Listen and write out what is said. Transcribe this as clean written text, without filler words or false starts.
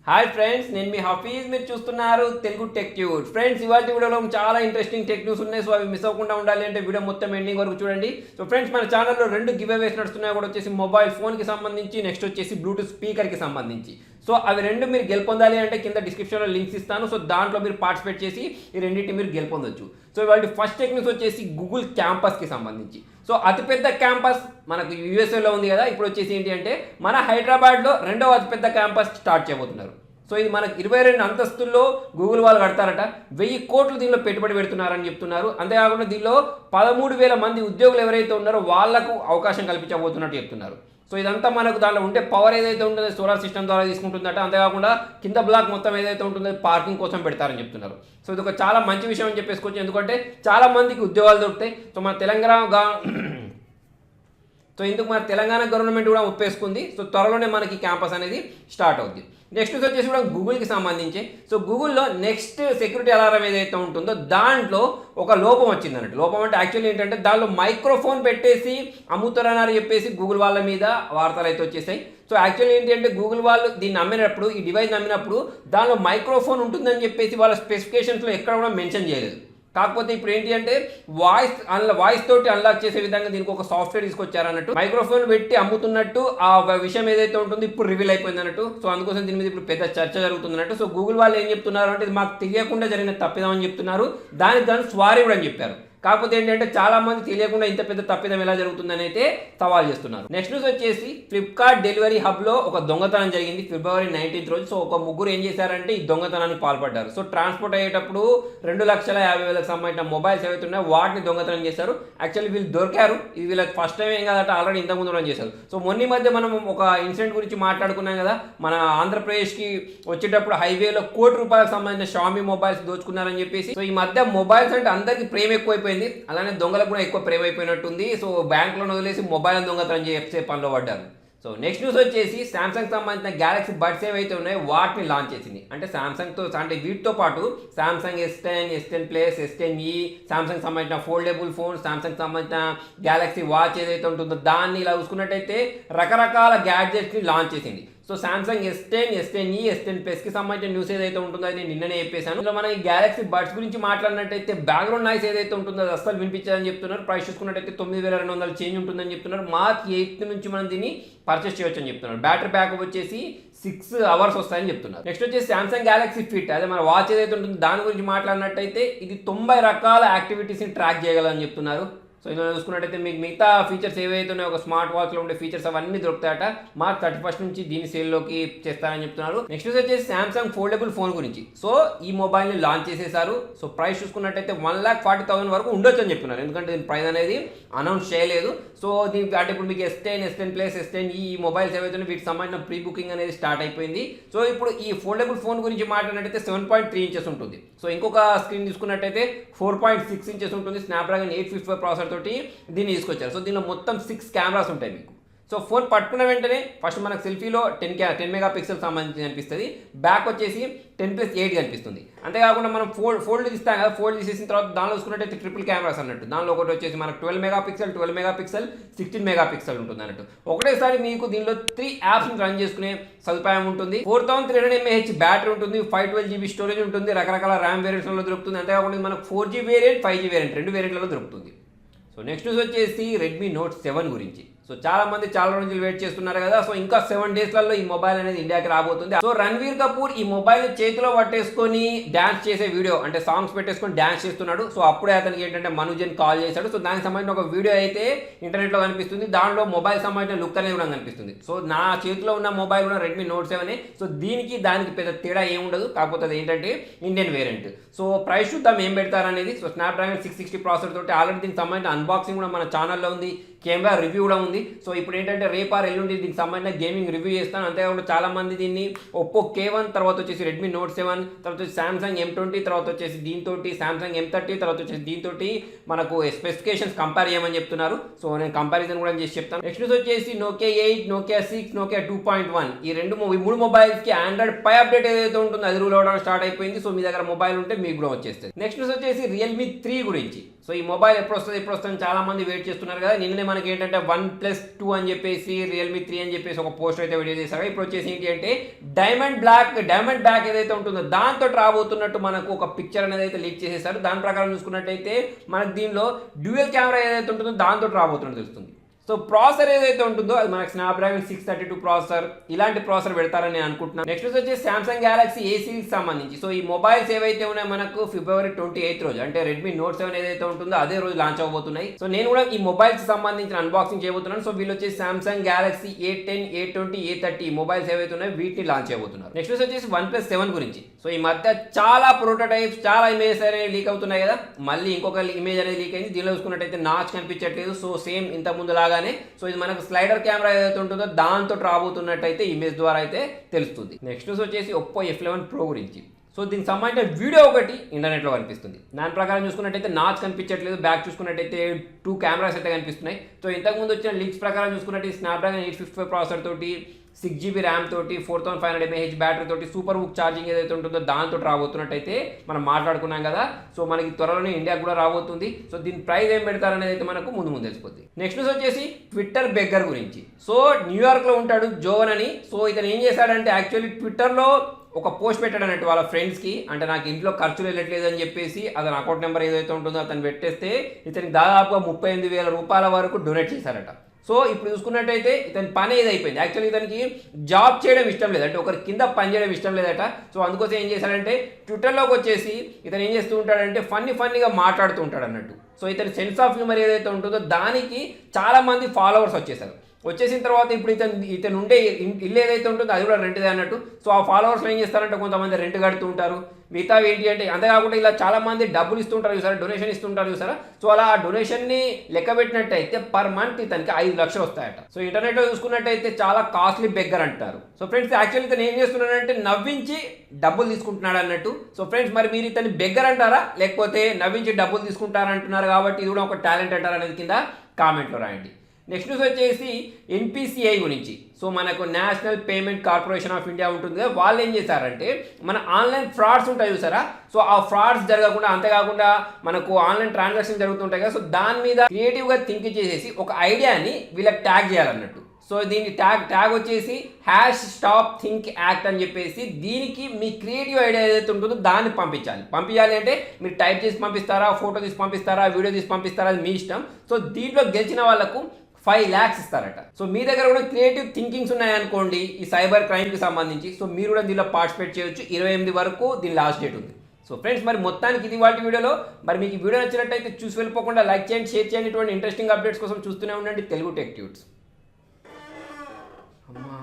Hi friends, నేను మీ హఫీజ్. మీరు చూస్తున్నారు తెలుగు టెక్ ట్యూబ్. ఫ్రెండ్స్, ఇవాళ వీడియోలో చాలా ఇంట్రెస్టింగ్ టెక్ న్యూస్ ఉన్నాయి. సో అవి మిస్ అవ్వకుండా ఉండాలి అంటే వీడియో మొత్తం ఎండింగ్ వరకు చూడండి. సో ఫ్రెండ్స్, మన ఛానల్లో 2 గివ్ అవేస్ నడుస్తున్నాయి. కూడా వచ్చేసి మొబైల్ ఫోన్కి సంబంధించి, నెక్స్ట్ వచ్చేసి బ్లూటూత్ స్పీకర్కి సంబంధించి. సో అవి రెండు మీరు గెలుపొందాలి అంటే కింద డిస్క్రిప్షన్లో లింక్స్ ఇస్తాను. సో దాంట్లో మీరు పార్టిసిపేట్ చేసి ఈ రెండింటి మీరు గెలుపొందొచ్చు. సో ఇవాళ ఫస్ట్ టెక్ న్యూస్ వచ్చేసి గూగుల్ క్యాంపస్కి సంబంధించి. సో అతిపెద్ద క్యాంపస్ మనకు యూఎస్ఏలో ఉంది కదా. ఇప్పుడు వచ్చేసి ఏంటి అంటే మన హైదరాబాద్లో రెండవ అతిపెద్ద క్యాంపస్ స్టార్ట్ చేయబోతున్నారు. సో ఇది మనకు 22 అంతస్తుల్లో గూగుల్ వాళ్ళు కడతారట. 1000 కోట్లు దీనిలో పెట్టుబడి పెడుతున్నారని చెప్తున్నారు. అంతేకాకుండా దీనిలో 13,000 మంది ఉద్యోగులు ఎవరైతే ఉన్నారో వాళ్లకు అవకాశం కల్పించబోతున్నట్టు చెప్తున్నారు. సో ఇదంతా మనకు దాంట్లో ఉంటే పవర్ ఏదైతే ఉంటుందో సోలార్ సిస్టమ్ ద్వారా తీసుకుంటుందట. అంతేకాకుండా కింద బ్లాక్ మొత్తం ఏదైతే ఉంటుందో పార్కింగ్ కోసం పెడతారని చెప్తున్నారు. సో ఇది ఒక చాలా మంచి విషయం అని చెప్పేసుకోవచ్చు. ఎందుకంటే చాలా మందికి ఉద్యోగాలు దొరుకుతాయి. సో మన ఇందుకు మన తెలంగాణ గవర్నమెంట్ కూడా ఒప్పేసుకుంది. సో త్వరలోనే మనకి క్యాంపస్ అనేది స్టార్ట్ అవుద్ది. నెక్స్ట్ వచ్చేసి కూడా గూగుల్కి సంబంధించి. సో గూగుల్లో నెక్స్ట్ సెక్యూరిటీ అలారం ఏదైతే ఉంటుందో దాంట్లో ఒక లోపం వచ్చింది అన్నట్టు. లోపం అంటే యాక్చువల్లీ ఏంటంటే దానిలో మైక్రోఫోన్ పెట్టేసి అమ్ముతారని చెప్పేసి గూగుల్ వాళ్ళ మీద వార్తలు అయితే వచ్చేసాయి. సో యాక్చువల్లీ ఏంటి అంటే గూగుల్ వాళ్ళు దీన్ని అమ్మినప్పుడు, ఈ డివైస్ అమ్మినప్పుడు దానిలో మైక్రోఫోన్ ఉంటుందని చెప్పేసి వాళ్ళ స్పెసిఫికేషన్స్లో ఎక్కడ కూడా మెన్షన్ చేయలేదు. కాకపోతే ఇప్పుడు ఏంటి అంటే వాయిస్ తోటి అన్లాక్ చేసే విధంగా దీనికి ఒక సాఫ్ట్వేర్ తీసుకొచ్చారన్నట్టు. మైక్రోఫోన్ పెట్టి అమ్ముతున్నట్టు ఆ విషయం ఏదైతే ఉంటుందో ఇప్పుడు రివీల్ అయిపోయింది అన్నట్టు. సో అందుకోసం దీని మీద ఇప్పుడు పెద్ద చర్చ జరుగుతుంది అన్నట్టు. సో గూగుల్ వాళ్ళు ఏం చెప్తున్నారు అంటే ఇది మాకు తెలియకుండా జరిగిన తప్పిదం అని చెప్తున్నారు. దానికి స్వారీ కూడా అని చెప్పారు. కాకపోతే ఏంటంటే చాలా మంది తెలియకుండా ఇంత పెద్ద తప్పిదం ఎలా జరుగుతుందని అయితే సవాల్ చేస్తున్నారు. నెక్స్ట్ న్యూస్ వచ్చేసి ఫ్లిప్కార్ట్ డెలివరీ హబ్లో ఒక దొంగతనం జరిగింది ఫిబ్రవరి 19th రోజు. సో ఒక ముగ్గురు ఏం చేశారంటే ఈ దొంగతనానికి పాల్పడ్డారు. సో ట్రాన్స్పోర్ట్ అయ్యేటప్పుడు 2,50,000కి సంబంధించిన మొబైల్స్ ఏవైతే ఉన్నాయో వాటిని దొంగతనం చేశారు. యాక్చువల్లీ వీళ్ళు దొరికారు. ఇది వీళ్ళకి ఫస్ట్ టైం ఏం కాదట, ఆల్రెడీ ఇంతకుముందు రన్ చేశారు. సో మొన్న మధ్య మనం ఒక ఇన్సిడెంట్ గురించి మాట్లాడుకున్నాం కదా. మన ఆంధ్రప్రదేశ్కి వచ్చేటప్పుడు హైవేలో ₹1,00,00,000 సంబంధించిన షామీ మొబైల్స్ దోచుకున్నారని చెప్పేసి. సో ఈ మధ్య మొబైల్స్ అంటే అందరికీ ప్రేమ ఎక్కువైపోయింది. అలానే దొంగలకు కూడా ఎక్కువ ప్రేమ అయిపోయినట్టుంది. సో బ్యాంకులో వదిలేసి మొబైల్ దొంగతనం చేసే పనిలో పడ్డారు. సో నెక్స్ట్ న్యూస్ వచ్చేసి సామ్సంగ్ సంబంధించిన గ్యాలక్సీ బడ్స్ ఏవైతే ఉన్నాయో వాటిని లాంచ్ చేసింది. అంటే సామ్సంగ్తో అంటే వీటితో పాటు Samsung S10, S10 Plus, S10e, Samsung సంబంధించిన ఫోల్డబుల్ ఫోన్, సామ్సంగ్ సంబంధించిన గ్యాలక్సీ వాచ్ ఏదైతే ఉంటుందో దాన్ని ఇలా చూసుకున్నట్టయితే రకరకాల గ్యాడ్జెట్స్ని లాంచ్ చేసింది. So Samsung S10, S10e, S10 Plusకి సంబంధించిన న్యూస్ ఏదైతే ఉంటుందో అది నేను నిన్ననే చెప్పేశాను. ఇందులో మనం ఈ గ్యాలక్సీ బడ్స్ గురించి మాట్లాడినట్టయితే బ్యాక్గ్రౌండ్ నాయిస్ ఏదైతే ఉంటుందో అది అస్సలు వినిపించాలని చెప్తున్నారు. ప్రైస్ చూసుకున్నట్టయితే 9,200 చేంజ్ ఉంటుందని చెప్తున్నారు. March 8th నుంచి మనం దీన్ని పర్చేస్ చేయొచ్చు అని చెప్తున్నారు. బ్యాటరీ బ్యాకప్ వచ్చేసి 6 hours వస్తాయని చెప్తున్నారు. నెక్స్ట్ వచ్చేసి సామ్సంగ్ గ్యాలక్సీ ఫిట్, అదే మన వాచ్ ఏదైతే ఉంటుందో దాని గురించి మాట్లాడినట్టయితే ఇది 90 రకాల యాక్టివిటీస్ని ట్రాక్ చేయగలని చెప్తున్నారు. సో ఇందులో చూసుకున్నట్టయితే మీకు మిగతా ఫీచర్స్ ఏవైతే ఉన్నాయో ఒక స్మార్ట్ వాచ్లో ఉండే ఫీచర్స్ అవన్నీ దొరుకుతాయట. March 31st నుంచి దీన్ని సేల్లోకి చేస్తారని చెప్తున్నారు. నెక్స్ట్ వచ్చేసి సామ్సంగ్ ఫోల్డబుల్ ఫోన్ గురించి. సో ఈ మొబైల్ని లాంచ్ చేసేసారు. సో ప్రైస్ చూసుకున్నట్టయితే 1,40,000 వరకు ఉండొచ్చు అని చెప్తున్నారు. ఎందుకంటే దీని ప్రైస్ అనేది అనౌన్స్ చేయలేదు. సో దీనికి అంటే ఇప్పుడు మీకు S10, S10 Plus, S10e ఈ మొబైల్స్ ఏవైతే ఉన్నాయో వీటికి సంబంధించిన ప్రీ బుకింగ్ అనేది స్టార్ట్ అయిపోయింది. సో ఇప్పుడు ఈ ఫోల్డబుల్ ఫోన్ గురించి మాట్లాడినట్టయితే 7.3 inches ఉంటుంది. సో ఇంకొక స్క్రీన్ తీసుకున్నట్టయితే 4.6 inches ఉంటుంది. స్నాప్డ్రాగన్ 855 ప్రాసెసర్ తోటి దీన్ని తీసుకొచ్చారు. సో దీనిలో మొత్తం 6 కెమెరాస్ ఉంటాయి మీకు. సో ఫోన్ పట్టుకున్న వెంటనే ఫస్ట్ మనకు సెల్ఫీలో 10 మెగాపిక్సెల్ సంబంధించి కనిపిస్తుంది. బ్యాక్ వచ్చేసి 10+8 కనిపిస్తుంది. అంతేకాకుండా మనం ఫోల్డ్ తీస్తాం కదా, ఫోల్డ్ తీసేసిన తర్వాత దానిలో చూసుకున్నట్టయితే ట్రిపుల్ కెమెరాస్ అన్నట్టు. దానిలో ఒకటి వచ్చేసి మనకు 12 మెగాపిక్సెల్, 16 మెగాపిక్సెల్ ఉంటుంది అన్నట్టు. ఒకటేసారి మీకు దీనిలో 3 యాప్స్ని రన్ చేసుకునే సదుపాయం ఉంటుంది. 4300 mAh బ్యాటరీ ఉంటుంది. 512 GB స్టోరేజ్ ఉంటుంది. రకరకాల ర్యామ్ వేరియంట్స్లో దొరుకుతుంది. అంతేకాకుండా మనకు 4G వేరియంట్, 5G వేరియంట్ 2 వేరియంట్లలో దొరుకుతుంది. సో నెక్స్ట్ న్యూస్ వచ్చేసి రెడ్మీ నోట్ 7 గురించి. సో చాలా మంది చాలా రోజులు వెయిట్ చేస్తున్నారు కదా. సో ఇంకా 7 daysలలో ఈ మొబైల్ అనేది ఇండియాకి రాబోతుంది. సో రణ్వీర్ కపూర్ ఈ మొబైల్ చేతిలో పట్టేసుకొని డాన్స్ చేసే వీడియో, అంటే సాంగ్స్ పెట్టేసుకొని డాన్స్ చేస్తున్నాడు. సో అప్పుడే అతనికి ఏంటంటే మనుజన్ కాల్ చేశాడు. సో దానికి సంబంధించిన ఒక వీడియో అయితే ఇంటర్నెట్లో కనిపిస్తుంది. దానిలో మొబైల్ సంబంధించిన లుక్ అనేది కూడా కనిపిస్తుంది. సో నా చేతిలో ఉన్న మొబైల్ కూడా రెడ్మీ నోట్ 7. సో దానికి పెద్ద తేడా ఏముండదు. కాకపోతే అది ఏంటంటే ఇండియన్ వేరియంట్. సో ప్రైస్ చూద్దాం ఏం పెడతారనేది. సో స్నాప్డ్రాగన్ 660 ప్రాసెసర్ తోటి ఆల్రెడీ దీనికి సంబంధించిన అన్బాక్సింగ్ కూడా మన ఛానల్లో ఉంది. కెమెరా రివ్యూ కూడా ఉంది. సో ఇప్పుడు ఏంటంటే రేపార్ ఎల్లుండి దీనికి సంబంధించిన గేమింగ్ రివ్యూ చేస్తాను. అంతేకాకుండా చాలా మంది దీన్ని ఒప్పో K1, తర్వాత వచ్చేసి రెడ్మీ నోట్ 7, తర్వాత వచ్చి సామ్సంగ్ M20, తర్వాత వచ్చేసి దీంతో సామ్సంగ్ M30, తర్వాత వచ్చేసి దీంతో మనకు స్పెసిఫికేషన్స్ కంపేర్ చేయమని చెప్తున్నారు. సో నేను కంపారిజన్ కూడా చేసి చెప్తాను. నెక్స్ట్ వచ్చేసి Nokia 8, Nokia 6, Nokia 2.1 ఈ 3 మొబైల్స్కి ఆండ్రాయిడ్ 5 అప్డేట్ ఏదైతే ఉంటుందో అది రూల్ అవడం స్టార్ట్ అయిపోయింది. సో మీ దగ్గర మొబైల్ ఉంటే మీకు కూడా వచ్చేస్తుంది. నెక్స్ట్ వచ్చేసి Realme 3 గురించి. సో ఈ మొబైల్ ఎప్పుడు వస్తుంది చాలా మంది వెయిట్ చేస్తున్నారు కదా. నిన్ననే మనకి ఏంటంటే 1+2 అని చెప్పేసి రియల్మీ 3 అని చెప్పేసి ఒక పోస్టర్ అయితే వీడియో చేశారు. ఇప్పుడు వచ్చేసి ఏంటి అంటే డైమండ్ బ్లాక్ ఏదైతే ఉంటుందో దాంతో రాబోతున్నట్టు మనకు ఒక పిక్చర్ అనేది అయితే లీక్ చేసేసారు. దాని ప్రకారం చూసుకున్నట్టయితే మనకు దీనిలో డ్యూయల్ కెమెరా ఏదైతే ఉంటుందో దాంతో రాబోతున్నట్టు తెలుస్తుంది. సో ప్రాసెసర్ ఏదైతే ఉంటుందో అది మనకి స్నాప్డ్రాగన్ 632 ప్రాసెసర్, ఇలాంటి ప్రాసెసర్ పెడతారని నేను అనుకుంటున్నాను. నెక్స్ట్ వచ్చి సామ్సంగ్ గ్యాలక్సీ ఏ సిరీస్ సంబంధించి సో ఈ మొబైల్స్ ఏవైతే ఉన్నాయో మనకు ఫిబ్రవరి 28 రోజు అంటే రెడ్మీ నోట్ 7 ఏదైతే ఉంటుందో అదే రోజు లాంచ్ అవబోతున్నాయి. సో నేను కూడా ఈ మొబైల్స్ సంబంధించిన అన్బాక్సింగ్ చేయబోతున్నాను. సో వీళ్ళు వచ్చేసి Samsung Galaxy A10, A20, A30 mobiles ఏవైతే ఉన్నాయో వీటిని లాంచ్ చేయబోతున్నారు. నెక్స్ట్ వచ్చేసి OnePlus 7 గురించి. సో ఈ మధ్య చాలా ప్రోటోటైప్స్, చాలా ఇమేజెస్ అనేవి లీక్ అవుతున్నాయి కదా. మళ్ళీ ఇంకొక ఇమేజ్ అనేది లీక్ అయింది. దీనిలో చూసుకున్నట్టయితే నాచ్ కనిపించట్లేదు. సో సేమ్ ఇంత ముందు లాగా. సో ఇది మనకు స్లైడర్ కెమెరా ఏదైతే ఉంటుందో దాంతో రాబోతున్నట్టయితే ఇమేజ్ ద్వారా అయితే తెలుస్తుంది. నెక్స్ట్ వచ్చేసి Oppo F11 Pro గురించి. సో దీనికి సంబంధించిన వీడియో ఒకటి ఇంటర్నెట్లో కనిపిస్తుంది. దాని ప్రకారం చూసుకున్నట్టయితే నాచ్ కనిపించట్లేదు. బ్యాక్ చూసుకున్నట్టయితే 2 కెమెరాస్ అయితే కనిపిస్తున్నాయి. సో ఇంతకుముందు వచ్చిన లీక్స్ ప్రకారం చూసుకున్నట్టయితే స్నాప్డ్రాగన్ 855 ప్రాసెసర్ తోటి 6GB ర్యామ్ తోటి 4500 mAh బ్యాటరీ తోటి సూపర్ హుక్ ఛార్జింగ్ ఏదైతే ఉంటుందో దాంతో రాబోతున్నట్టయితే మనం మాట్లాడుకున్నాం కదా. సో మనకి త్వరలోనే ఇండియాకి కూడా రాబోతుంది. సో దీని ప్రైస్ ఏం పెడతారనేది అయితే మనకు ముందు తెలిసిపోతుంది. నెక్స్ట్ వచ్చేసి ట్విట్టర్ బెగ్గర్ గురించి. సో న్యూయార్క్లో ఉంటాడు జోవన్ అని. సో ఇతను ఏం చేశాడంటే యాక్చువల్లీ ట్విట్టర్లో ఒక పోస్ట్ పెట్టాడు అన్నట్టు వాళ్ళ ఫ్రెండ్స్కి, అంటే నాకు ఇంట్లో ఖర్చులు వెళ్ళట్లేదు అని చెప్పేసి అతని అకౌంట్ నెంబర్ ఏదైతే ఉంటుందో అతను పెట్టేస్తే ఇతనికి దాదాపుగా 38,000 రూపాయల వరకు డొనేట్ చేశారట. సో ఇప్పుడు చూసుకున్నట్టయితే ఇతని పని ఏది అయిపోయింది. యాక్చువల్లీ ఇతనికి జాబ్ చేయడం ఇష్టం లేదు, అంటే ఒకరి కింద పని చేయడం ఇష్టం లేదట. సో అందుకోసం ఏం చేశాడంటే ట్విట్టర్లోకి వచ్చేసి ఇతను ఏం చేస్తూ ఉంటాడంటే ఫన్నీగా మాట్లాడుతూ ఉంటాడు అన్నట్టు. సో ఇతని సెన్స్ ఆఫ్ హ్యూమర్ ఏదైతే ఉంటుందో దానికి చాలామంది ఫాలోవర్స్ వచ్చేసారు. వచ్చేసిన తర్వాత ఇప్పుడు ఇతను ఉండే ఇల్లు ఏదైతే ఉంటుందో అది కూడా రెంట్దే అన్నట్టు. సో ఆ ఫాలోవర్స్లో ఏం చేస్తారంటే కొంతమంది రెంట్ కడుతూ ఉంటారు. మిగతా ఏంటి అంటే అంతేకాకుండా ఇలా చాలామంది డబ్బులు ఇస్తుంటారు చూసారా, డొనేషన్ ఇస్తుంటారు చూసారా. సో అలా ఆ డొనేషన్ని లెక్క పెట్టినట్టయితే పర్ మంత్ ఇతనికి 5 లక్షలు వస్తాయట. సో ఇంటర్నెట్లో చూసుకున్నట్టయితే చాలా కాస్ట్లీ బెగ్గర్ అంటారు. సో ఫ్రెండ్స్ యాక్చువల్లీ ఇతను ఏం చేస్తున్నాడంటే నవ్వించి డబ్బులు తీసుకుంటున్నాడు అన్నట్టు. సో ఫ్రెండ్స్ మరి మీరు ఇతన్ని బెగ్గర్ అంటారా లేకపోతే నవ్వించి డబ్బులు తీసుకుంటారంటున్నారు కాబట్టి ఇది కూడా ఒక టాలెంట్ అంటారు అనేది కింద కామెంట్లో రాయండి. నెక్స్ట్ న్యూస్ వచ్చేసి NPCI గురించి. సో మనకు national payment corporation of India ఉంటుంది కదా, వాళ్ళు ఏం చేశారంటే మన ఆన్లైన్ ఫ్రాడ్స్ ఉంటాయి చూసారా. సో ఆ ఫ్రాడ్స్ జరగకుండా, అంతేకాకుండా మనకు ఆన్లైన్ ట్రాన్సాక్షన్ జరుగుతుంటాయి కదా. సో దాని మీద క్రియేటివ్గా థింక్ చేసేసి ఒక ఐడియాని వీళ్ళకి ట్యాగ్ చేయాలన్నట్టు. సో దీని ట్యాగ్ వచ్చేసి #StopThinkAct అని చెప్పేసి దీనికి మీ క్రియేటివ్ ఐడియా ఏదైతే ఉంటుందో దాన్ని పంపించాలి అంటే మీరు టైప్ చేసి పంపిస్తారా, ఫోటో తీసి పంపిస్తారా, వీడియో తీసి పంపిస్తారా, అది మీ ఇష్టం. సో దీంట్లో గెలిచిన వాళ్ళకు 5 lakhs ఇస్తారట. సో మీ దగ్గర కూడా క్రియేటివ్ థింకింగ్స్ ఉన్నాయనుకోండి ఈ సైబర్ క్రైమ్కి సంబంధించి, సో మీరు కూడా దీనిలో పార్టిసిపేట్ చేయొచ్చు. 28 వరకు దీని లాస్ట్ డేట్ ఉంది. సో ఫ్రెండ్స్ మరి మొత్తానికి ఇది వాటి వీడియోలో. మరి మీకు ఈ వీడియో నచ్చినట్టయితే చూసి వెళ్ళిపోకుండా లైక్ చేయండి, షేర్ చేయండి. ఇటువంటి ఇంట్రెస్టింగ్ అప్డేట్స్ కోసం చూస్తూనే ఉండండి తెలుగు టెక్ ట్యూట్స్. అమ్మా